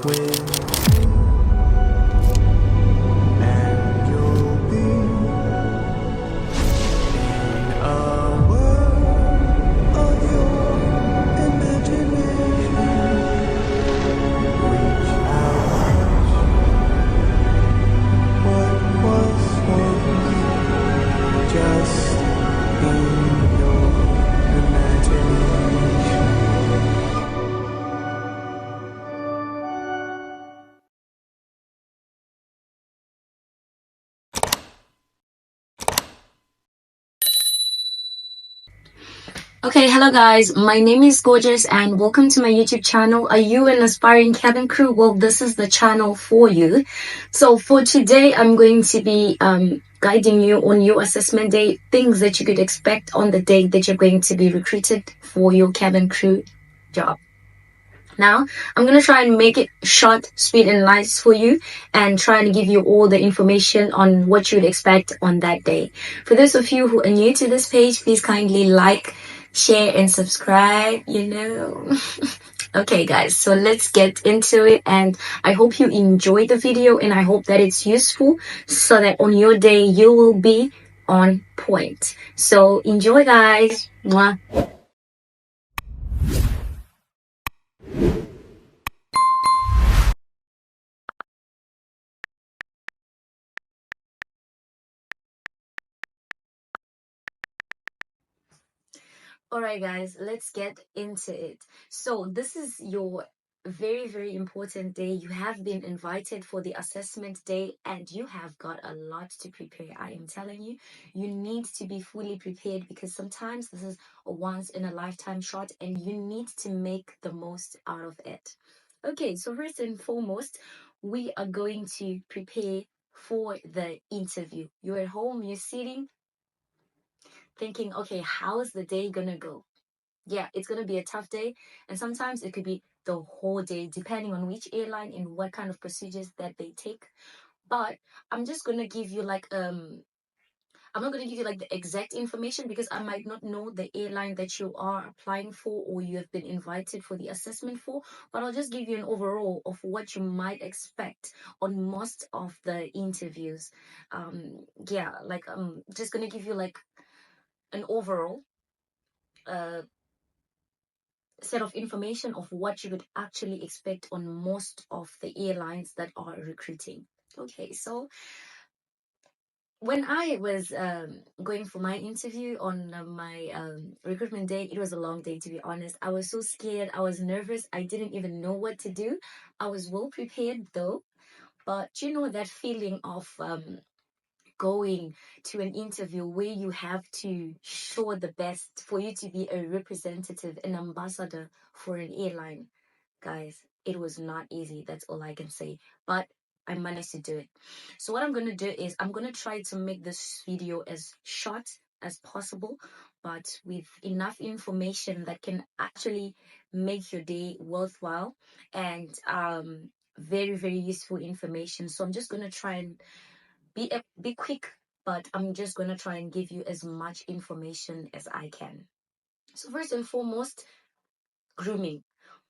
with me, and you'll be in a world of your imagination. Reach out, touch what was once just in your imagination. Okay, hello guys. My name is Gorgeous and welcome to my YouTube channel. Are you an aspiring cabin crew? Well, this is the channel for you. So for today, I'm going to be guiding you on your assessment day, things that you could expect on the day that you're going to be recruited for your cabin crew job. Now, I'm going to try and make it short, sweet, and nice for you and try and give you all the information on what you'd expect on that day. For those of you who are new to this page, please kindly like, share, and subscribe, Okay, guys, so let's get into it. And I hope you enjoy the video and I hope that it's useful so that on your day you will be on point. So enjoy, guys. Mwah. All right, guys, let's get into it. So, this is your very, very important day. You have been invited for the assessment day and you have got a lot to prepare. I am telling you, you need to be fully prepared because sometimes this is a once in a lifetime shot and you need to make the most out of it. Okay, so first and foremost, we are going to prepare for the interview. You're at home, you're sitting, thinking, okay, how is the day gonna go? Yeah, it's going to be a tough day. And sometimes it could be the whole day, depending on which airline and what kind of procedures that they take. But I'm just going to give you I'm not going to give you like the exact information because I might not know the airline that you are applying for or you have been invited for the assessment for. But I'll just give you an overall of what you might expect on most of the interviews. Yeah, like I'm just going to give you like an overall set of information of what you would actually expect on most of the airlines that are recruiting. Okay, so when I was going for my interview on my recruitment day, it was a long day, to be honest. I was so scared. I was nervous. I didn't even know what to do. I was well prepared though. But you know that feeling of going to an interview where you have to show the best for you to be a representative, an ambassador for an airline. Guys, it was not easy. That's all I can say. But I managed to do it. So what I'm going to do is I'm going to try to make this video as short as possible, but with enough information that can actually make your day worthwhile and very, very useful information. So I'm just going to try and be quick, but I'm just going to try and give you as much information as I can. So first and foremost, grooming.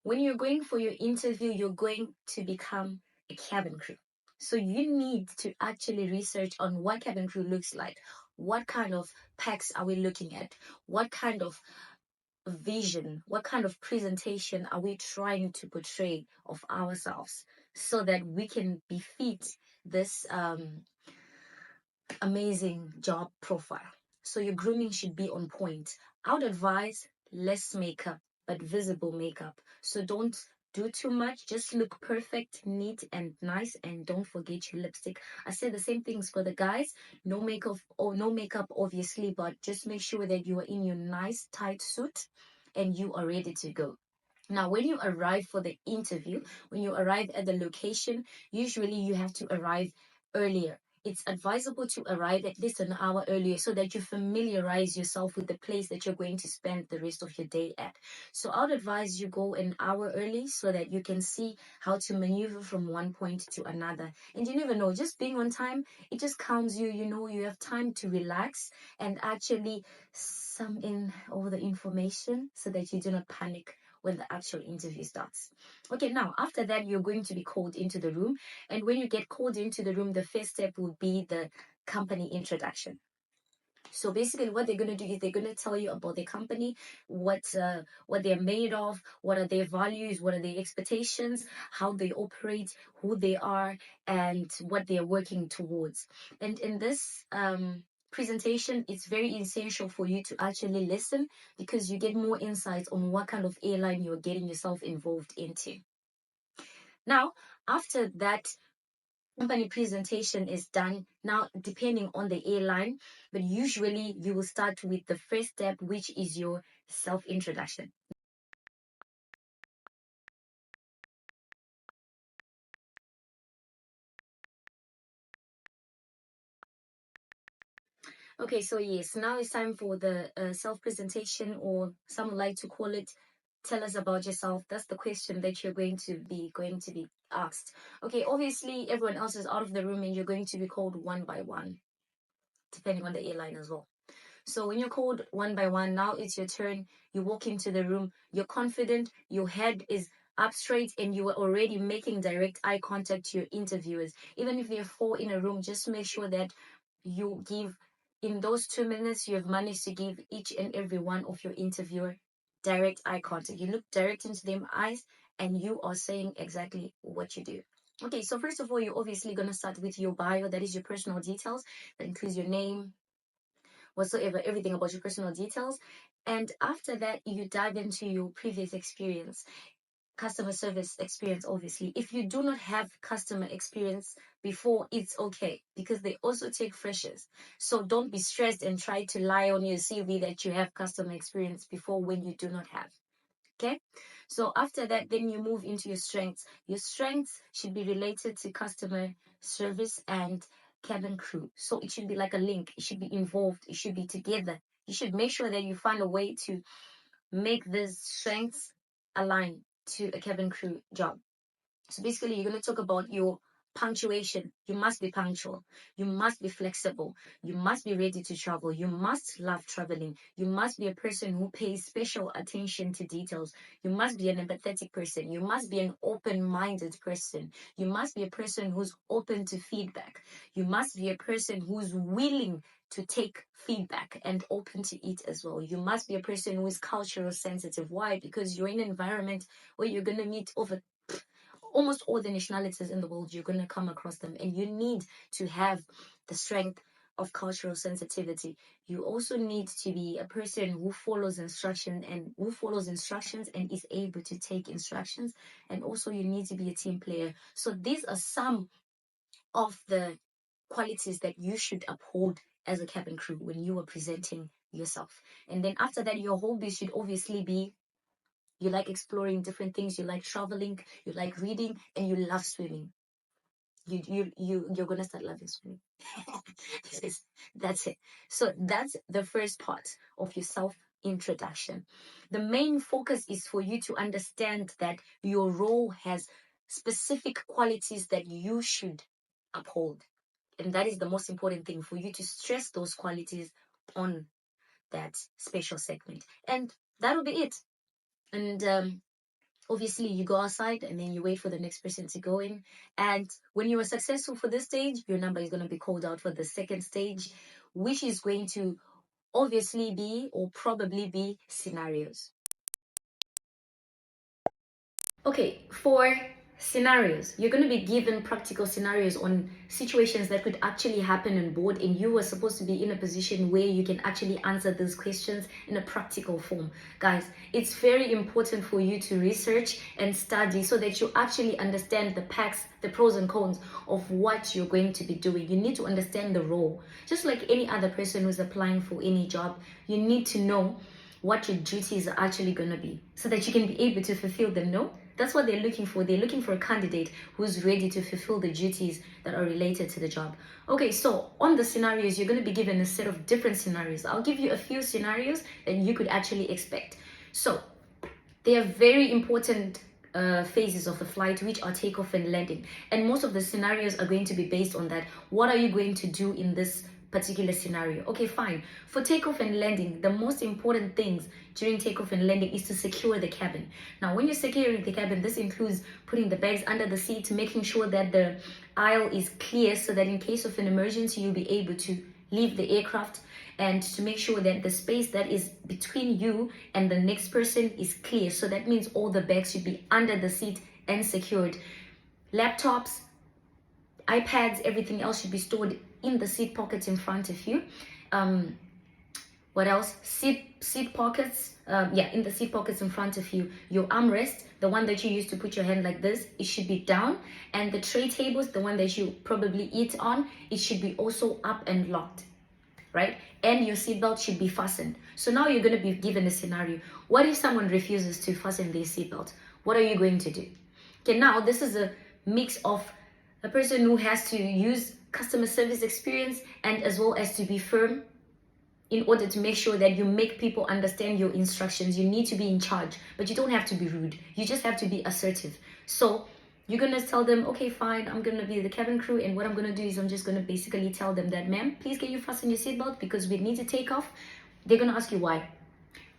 When you're going for your interview, you're going to become a cabin crew. So you need to actually research on what cabin crew looks like. What kind of packs are we looking at? What kind of vision, what kind of presentation are we trying to portray of ourselves so that we can befit this amazing job profile. So your grooming should be on point. I would advise less makeup, but visible makeup. So don't do too much. Just look perfect, neat, and nice. And don't forget your lipstick. I say the same things for the guys. No makeup or no makeup, obviously, but just make sure that you are in your nice tight suit and you are ready to go. Now, when you arrive for the interview, when you arrive at the location, usually you have to arrive earlier. It's advisable to arrive at least an hour earlier so that you familiarize yourself with the place that you're going to spend the rest of your day at. So I would advise you go an hour early so that you can see how to maneuver from one point to another. And you never know, just being on time, it just calms you. You know, you have time to relax and actually sum in all the information so that you do not panic when the actual interview starts. Okay, now after that, you're going to be called into the room. And when you get called into the room, the first step will be the company introduction. So basically, what they're going to do is they're going to tell you about the company, what they're made of, what are their values, what are their expectations, how they operate, who they are, and what they're working towards. And in this presentation, it's very essential for you to actually listen, because you get more insights on what kind of airline you're getting yourself involved into. Now, after that company presentation is done, now depending on the airline, but usually you will start with the first step, which is your self-introduction. Okay, so yes, now it's time for the self-presentation, or some would like to call it tell us about yourself. That's the question that you're going to be asked. Okay, obviously everyone else is out of the room and you're going to be called one by one, depending on the airline as well. So when you're called one by one, now it's your turn. You walk into the room, you're confident, your head is up straight, and you are already making direct eye contact to your interviewers. Even if there are 4 in a room, just make sure that you give, in those 2 minutes, you have managed to give each and every one of your interviewer direct eye contact. You look direct into their eyes and you are saying exactly what you do. Okay, so first of all, you're obviously going to start with your bio. That is your personal details. That includes your name, whatsoever, everything about your personal details. And after that, you dive into your previous experience, customer service experience. Obviously, if you do not have customer experience before, it's okay, because they also take freshers. So don't be stressed and try to lie on your CV that you have customer experience before, when you do not have. Okay, so after that, then you move into your strengths. Your strengths should be related to customer service and cabin crew. So it should be like a link. It should be involved. It should be together. You should make sure that you find a way to make these strengths align to a cabin crew job. So basically, you're going to talk about your punctuation. You must be punctual. You must be flexible. You must be ready to travel. You must love traveling. You must be a person who pays special attention to details. You must be an empathetic person. You must be an open-minded person. You must be a person who's open to feedback. You must be a person who's willing to take feedback and open to it as well. You must be a person who is cultural sensitive. Why? Because you're in an environment where you're going to meet over almost all the nationalities in the world. You're going to come across them, and you need to have the strength of cultural sensitivity. You also need to be a person who follows instructions and is able to take instructions. And also, you need to be a team player. So these are some of the qualities that you should uphold as a cabin crew when you are presenting yourself. And then after that, your hobbies should obviously be, you like exploring different things, you like traveling, you like reading, and you love swimming. You're gonna start loving swimming. That's it. So that's the first part of your self introduction. The main focus is for you to understand that your role has specific qualities that you should uphold, and that is the most important thing, for you to stress those qualities on that special segment, and that'll be it. And obviously you go outside and then you wait for the next person to go in. And when you are successful for this stage, your number is going to be called out for the second stage, which is going to obviously be, or probably be, scenarios. Okay, for scenarios, you're going to be given practical scenarios on situations that could actually happen on board, and you are supposed to be in a position where you can actually answer those questions in a practical form. Guys, it's very important for you to research and study so that you actually understand the packs, the pros and cons of what you're going to be doing. You need to understand the role. Just like any other person who's applying for any job, you need to know what your duties are actually going to be so that you can be able to fulfill them. No, that's what they're looking for. They're looking for a candidate who's ready to fulfill the duties that are related to the job. Okay, so on the scenarios, you're going to be given a set of different scenarios. I'll give you a few scenarios that you could actually expect. So they are very important phases of the flight, which are takeoff and landing. And most of the scenarios are going to be based on that. What are you going to do in this particular scenario. Okay, fine. For takeoff and landing, the most important things during takeoff and landing is to secure the cabin. Now, when you're securing the cabin, this includes putting the bags under the seat, making sure that the aisle is clear so that in case of an emergency, you'll be able to leave the aircraft, and to make sure that the space that is between you and the next person is clear. So that means all the bags should be under the seat and secured. Laptops, iPads, everything else should be stored in the seat pockets in front of you. What else? Seat pockets. In the seat pockets in front of you. Your armrest, the one that you use to put your hand like this, it should be down. And the tray tables, the one that you probably eat on, it should be also up and locked, right? And your seatbelt should be fastened. So now you're going to be given a scenario. What if someone refuses to fasten their seatbelt? What are you going to do? Okay, now this is a mix of a person who has to use customer service experience and as well as to be firm in order to make sure that you make people understand your instructions. You need to be in charge, but you don't have to be rude. You just have to be assertive. So you're going to tell them, okay, fine, I'm going to be the cabin crew. And what I'm going to do is I'm just going to basically tell them that, ma'am, please can you fasten your seatbelt because we need to take off. They're going to ask you why.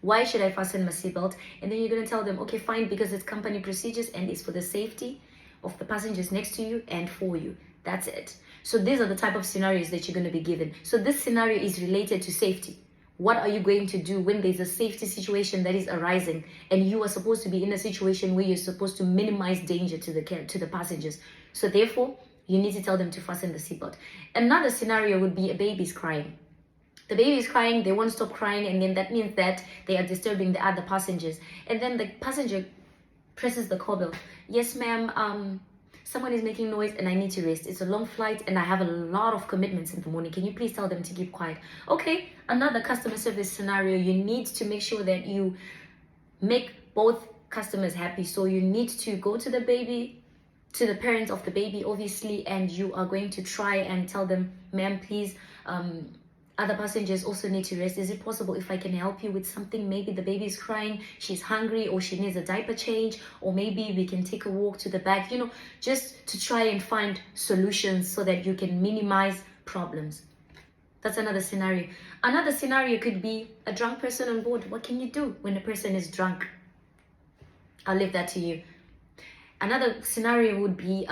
Why should I fasten my seatbelt? And then you're going to tell them, okay, fine, because it's company procedures and it's for the safety of the passengers next to you and for you. That's it. So these are the type of scenarios that you're going to be given. So this scenario is related to safety. What are you going to do when there's a safety situation that is arising and you are supposed to be in a situation where you're supposed to minimize danger to the passengers? So therefore, you need to tell them to fasten the seatbelt. Another scenario would be a baby's crying. The baby is crying, they won't stop crying, and then that means that they are disturbing the other passengers. And then the passenger presses the call bell. Yes, ma'am, someone is making noise and I need to rest. It's a long flight and I have a lot of commitments in the morning. Can you please tell them to keep quiet? Okay, another customer service scenario. You need to make sure that you make both customers happy. So you need to go to the baby, to the parents of the baby, obviously, and you are going to try and tell them, ma'am, please, other passengers also need to rest. Is it possible if I can help you with something? Maybe the baby is crying, she's hungry, or she needs a diaper change, or maybe we can take a walk to the back, just to try and find solutions so that you can minimize problems. That's another scenario. Another scenario could be a drunk person on board. What can you do when a person is drunk? I'll leave that to you. Another scenario would be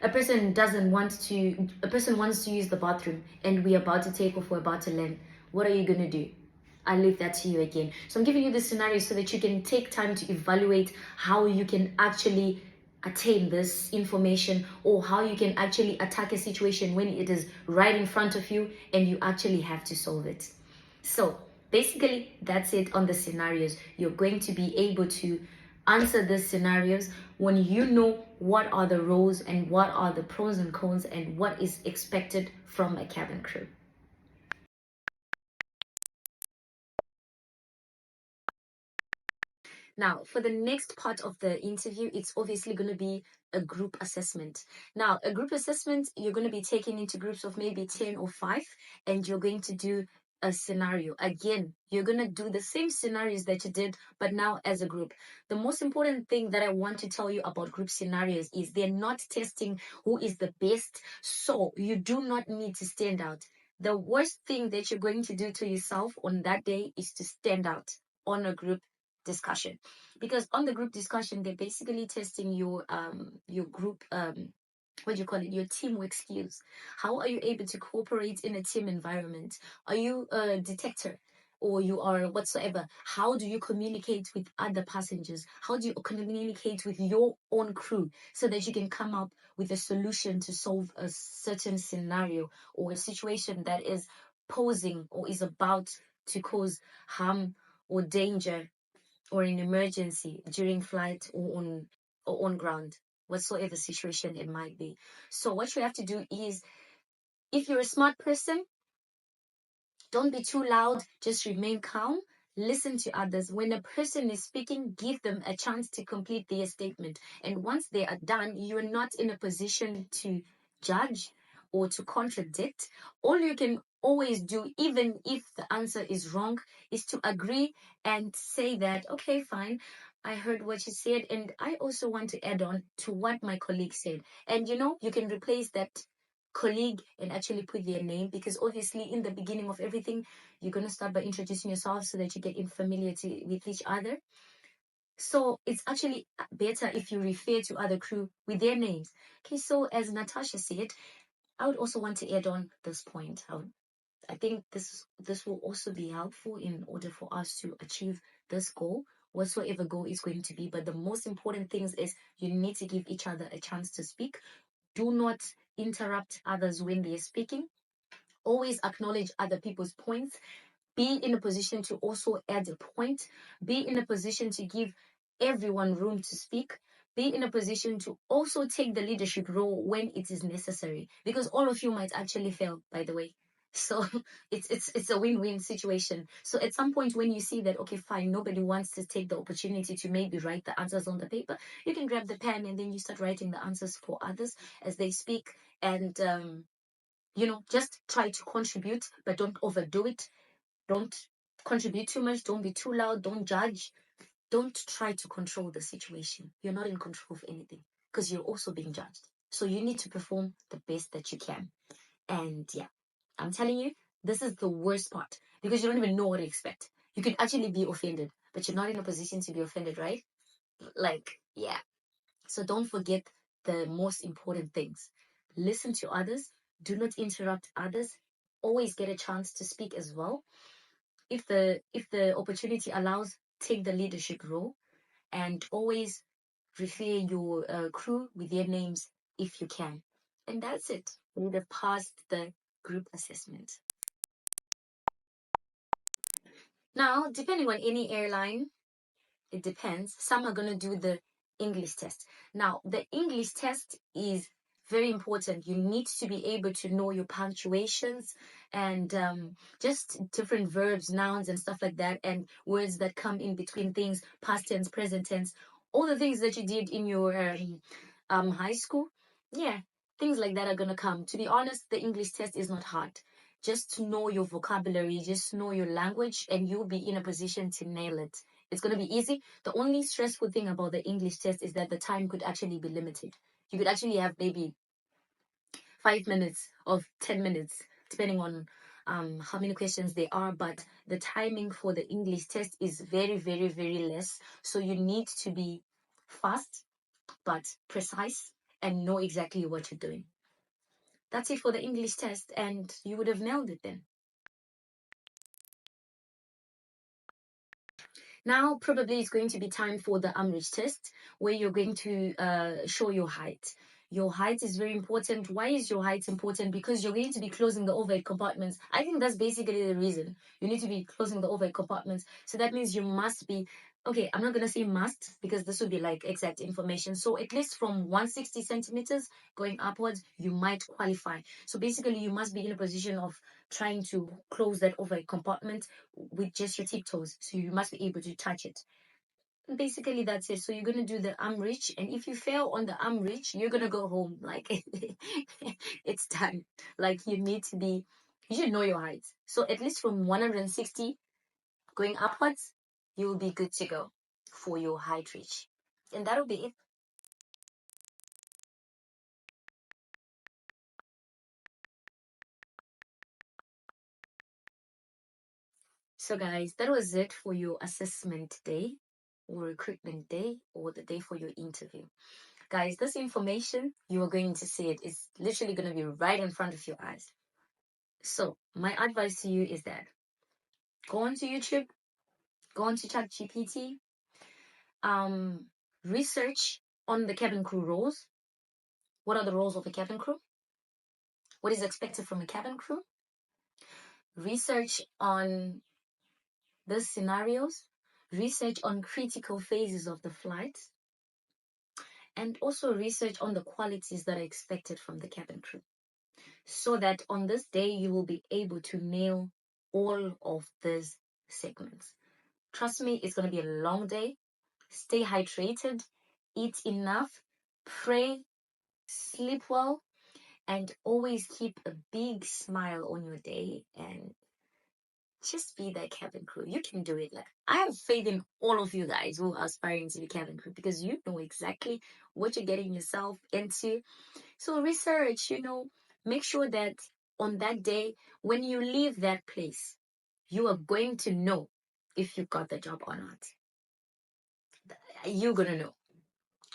a person wants to use the bathroom and we're about to take off, we're about to land. What are you going to do? I'll leave that to you again. So I'm giving you this scenario so that you can take time to evaluate how you can actually attain this information, or how you can actually attack a situation when it is right in front of you and you actually have to solve it. So basically, that's it on the scenarios. You're going to be able to answer these scenarios when you know what are the roles and what are the pros and cons and what is expected from a cabin crew. Now, for the next part of the interview, it's obviously going to be a group assessment. Now, a group assessment, you're going to be taken into groups of maybe 10 or 5, and you're going to do a scenario. Again, you're going to do the same scenarios that you did, but now as a group. The most important thing that I want to tell you about group scenarios is they're not testing who is the best, so you do not need to stand out. The worst thing that you're going to do to yourself on that day is to stand out on a group discussion, because on the group discussion they're basically testing your group, what do you call it, your teamwork skills. How are you able to cooperate in a team environment? Are you a detector, or you are whatsoever? How do you communicate with other passengers? How do you communicate with your own crew so that you can come up with a solution to solve a certain scenario or a situation that is posing or is about to cause harm or danger or an emergency during flight or on ground, whatsoever situation it might be. So what you have to do is, if you're a smart person, don't be too loud, just remain calm. Listen to others. When a person is speaking, give them a chance to complete their statement. And once they are done, you're not in a position to judge or to contradict. All you can always do, even if the answer is wrong, is to agree and say that, okay, fine, I heard what you said, and I also want to add on to what my colleague said. And you can replace that colleague and actually put their name, because obviously in the beginning of everything, you're going to start by introducing yourself so that you get familiar with each other. So it's actually better if you refer to other crew with their names. Okay, so as Natasha said, I would also want to add on this point. I think this will also be helpful in order for us to achieve this goal, whatsoever goal is going to be. But the most important things is you need to give each other a chance to speak. Do not interrupt others when they're speaking. Always acknowledge other people's points. Be in a position to also add a point. Be in a position to give everyone room to speak. Be in a position to also take the leadership role when it is necessary, because all of you might actually fail, by the way. So it's a win-win situation. So at some point when you see that, okay, fine, nobody wants to take the opportunity to maybe write the answers on the paper, you can grab the pen and then you start writing the answers for others as they speak. And just try to contribute, but don't overdo it. Don't contribute too much. Don't be too loud. Don't judge. Don't try to control the situation. You're not in control of anything because you're also being judged. So you need to perform the best that you can. And yeah, I'm telling you, this is the worst part because you don't even know what to expect. You could actually be offended, but you're not in a position to be offended, right? Like, yeah. So don't forget the most important things. Listen to others. Do not interrupt others. Always get a chance to speak as well. If the opportunity allows, take the leadership role, and always refer your crew with their names if you can. And that's it. You would have passed the group assessment. Now, depending on any airline, it depends. Some are going to do the English test. Now, the English test is very important. You need to be able to know your punctuations and just different verbs, nouns, and stuff like that, and words that come in between things, past tense, present tense, all the things that you did in your high school. Yeah, things like that are going to come. To be honest, the English test is not hard. Just to know your vocabulary, just know your language, and you'll be in a position to nail it. It's going to be easy. The only stressful thing about the English test is that the time could actually be limited. You could actually have maybe 5 minutes or 10 minutes, depending on how many questions there are. But the timing for the English test is very, very, very less. So you need to be fast, but precise and know exactly what you're doing. That's it for the English test, and you would have nailed it then. Now, probably it's going to be time for the Amrich test, where you're going to show your height. Your height is very important. Why is your height important? Because you're going to be closing the overhead compartments. I think that's basically the reason. You need to be closing the overhead compartments. So that means you must be, okay, I'm not going to say must because this would be like exact information. So at least from 160 centimeters going upwards, you might qualify. So basically, you must be in a position of trying to close that overhead compartment with just your tiptoes. So you must be able to touch it. And basically, that's it. So you're going to do the arm reach. And if you fail on the arm reach, you're going to go home. Like, it's done. Like, you should know your height. So at least from 160 going upwards, you will be good to go for your height reach. And that'll be it. So, guys, that was it for your assessment day or recruitment day or the day for your interview. Guys, this information, you are going to see it. It's literally going to be right in front of your eyes. So, my advice to you is that go onto YouTube, go onto ChatGPT, research on the cabin crew roles. What are the roles of a cabin crew? What is expected from a cabin crew? Research on the scenarios, research on critical phases of the flight, and also research on the qualities that are expected from the cabin crew, so that on this day you will be able to nail all of these segments. Trust me, it's going to be a long day. Stay hydrated, eat enough, pray, sleep well, and always keep a big smile on your day and just be that cabin crew. You can do it. Like, I have faith in all of you guys who are aspiring to be cabin crew because you know exactly what you're getting yourself into. So research, make sure that on that day, when you leave that place, you are going to know if you got the job or not. You're going to know.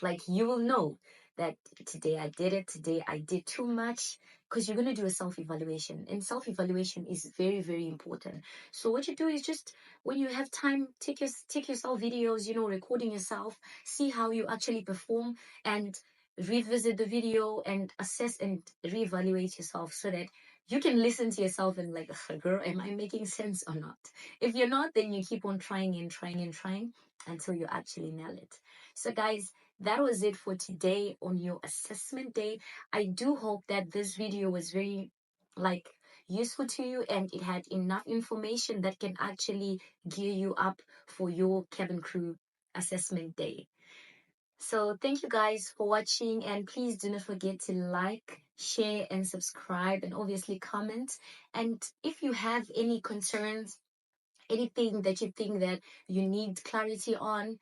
Like, you will know that today I did it, today I did too much, because you're going to do a self-evaluation, and self-evaluation is very, very important. So what you do is just, when you have time, take yourself videos, recording yourself, see how you actually perform, and revisit the video and assess and reevaluate yourself, so that you can listen to yourself and like, girl, am I making sense or not? If you're not, then you keep on trying and trying and trying until you actually nail it. So guys, that was it for today on your assessment day. I do hope that this video was very like useful to you, and it had enough information that can actually gear you up for your cabin crew assessment day. So thank you guys for watching, and please do not forget to like, share, and subscribe, and obviously comment. And if you have any concerns, anything that you think that you need clarity on,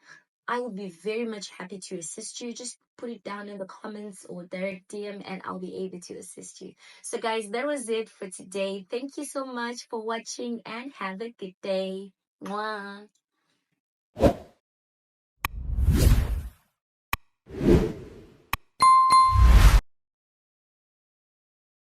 I will be very much happy to assist you. Just put it down in the comments or direct DM, and I'll be able to assist you. So guys, that was it for today. Thank you so much for watching, and have a good day. Mwah.